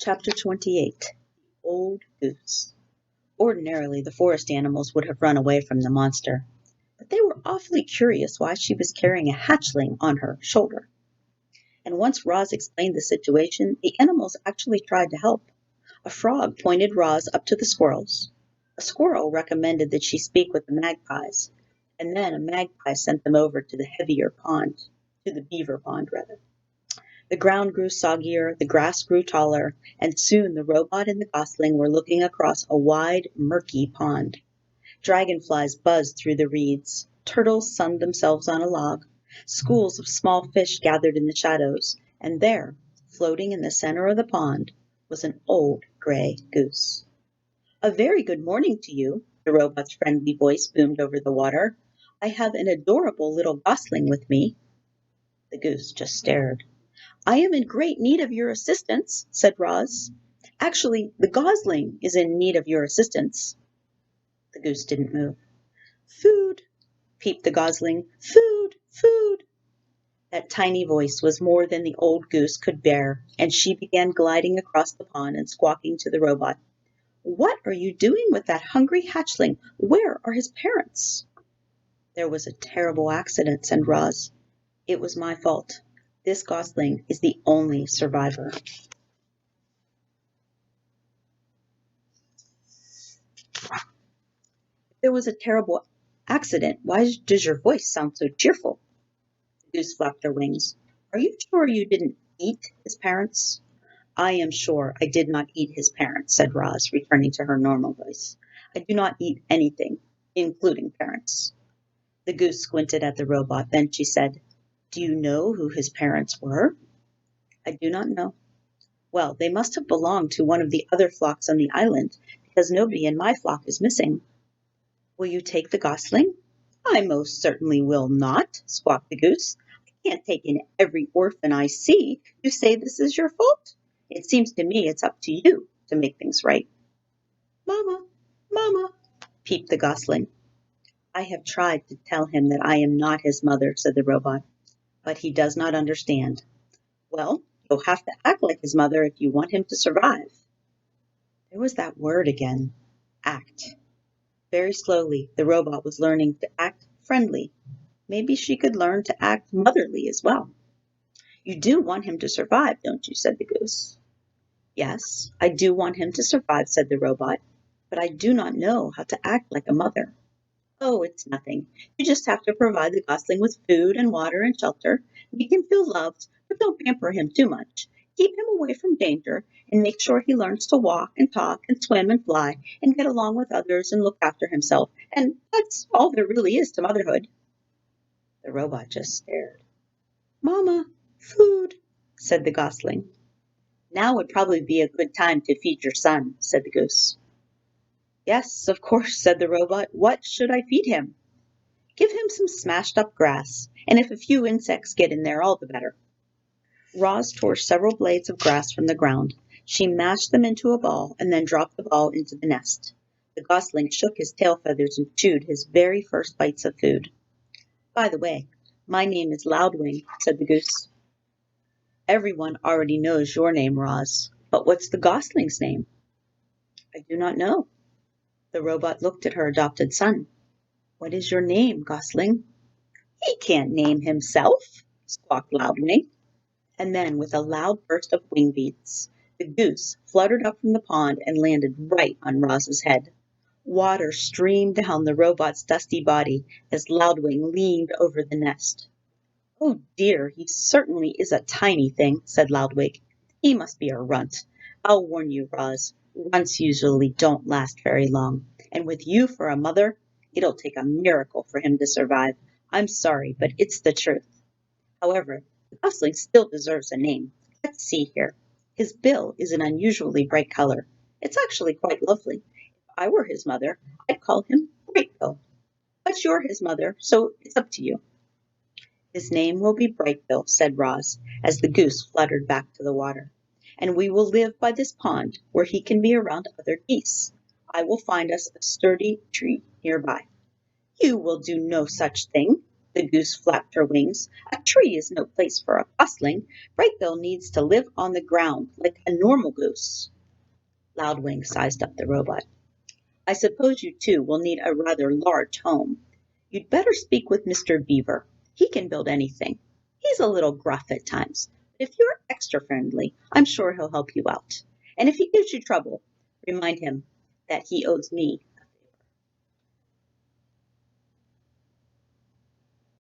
Chapter 28. Old Goose. Ordinarily, the forest animals would have run away from the monster, but they were awfully curious why she was carrying a hatchling on her shoulder. And once Roz explained the situation, the animals actually tried to help. A frog pointed Roz up to the squirrels. A squirrel recommended that she speak with the magpies, and then a magpie sent them over to the beaver pond rather. The ground grew soggier, the grass grew taller, and soon the robot and the gosling were looking across a wide, murky pond. Dragonflies buzzed through the reeds, turtles sunned themselves on a log, schools of small fish gathered in the shadows, and there, floating in the center of the pond, was an old gray goose. "A very good morning to you," the robot's friendly voice boomed over the water. "I have an adorable little gosling with me." The goose just stared. "I am in great need of your assistance," said Roz. "Actually, the gosling is in need of your assistance." The goose didn't move. "Food," peeped the gosling. "Food, food." That tiny voice was more than the old goose could bear, and she began gliding across the pond and squawking to the robot. "What are you doing with that hungry hatchling? Where are his parents?" "There was a terrible accident," said Roz. "It was my fault. This gosling is the only survivor." "There was a terrible accident. Why does your voice sound so cheerful?" The goose flapped her wings. "Are you sure you didn't eat his parents?" "I am sure I did not eat his parents," said Roz, returning to her normal voice. "I do not eat anything, including parents." The goose squinted at the robot. Then she said, "Do you know who his parents were?" "I do not know." "Well, they must have belonged to one of the other flocks on the island, because nobody in my flock is missing." "Will you take the gosling?" "I most certainly will not," squawked the goose. "I can't take in every orphan I see. You say this is your fault? It seems to me it's up to you to make things right." "Mama, Mama," peeped the gosling. "I have tried to tell him that I am not his mother," said the robot, "but he does not understand." "Well, you'll have to act like his mother if you want him to survive." There was that word again, act. Very slowly, the robot was learning to act friendly. Maybe she could learn to act motherly as well. "You do want him to survive, don't you?" said the goose. "Yes, I do want him to survive," said the robot, "but I do not know how to act like a mother." "Oh, it's nothing. You just have to provide the gosling with food and water and shelter. Make him feel loved, but don't pamper him too much. Keep him away from danger, and make sure he learns to walk and talk and swim and fly and get along with others and look after himself. And that's all there really is to motherhood." The robot just stared. "Mama, food," said the gosling. "Now would probably be a good time to feed your son," said the goose. "Yes, of course," said the robot. "What should I feed him?" "Give him some smashed up grass, and if a few insects get in there, all the better." Roz tore several blades of grass from the ground. She mashed them into a ball and then dropped the ball into the nest. The gosling shook his tail feathers and chewed his very first bites of food. "By the way, my name is Loudwing," said the goose. "Everyone already knows your name, Roz. But what's the gosling's name?" "I do not know." The robot looked at her adopted son. "What is your name, gosling?" "He can't name himself," squawked Loudwing. And then, with a loud burst of wing beats, the goose fluttered up from the pond and landed right on Roz's head. Water streamed down the robot's dusty body as Loudwing leaned over the nest. "Oh dear, he certainly is a tiny thing," said Loudwig. "He must be a runt. I'll warn you, Roz, runts usually don't last very long, and with you for a mother, it'll take a miracle for him to survive. I'm sorry, but it's the truth. However, the gosling still deserves a name. Let's see here. His bill is an unusually bright color. It's actually quite lovely. If I were his mother, I'd call him Brightbill. But you're his mother, so it's up to you." "His name will be Brightbill," said Roz, as the goose fluttered back to the water. "And we will live by this pond, where he can be around other geese. I will find us a sturdy tree nearby." "You will do no such thing," The goose flapped her wings. A tree is no place for a gosling. Brightbill needs to live on the ground like a normal goose. Loudwing sized up the robot. I suppose you two will need a rather large home. You'd better speak with Mr. Beaver. He can build anything. He's a little gruff at times, but if you're extra friendly, I'm sure he'll help you out. And if he gives you trouble, remind him that he owes me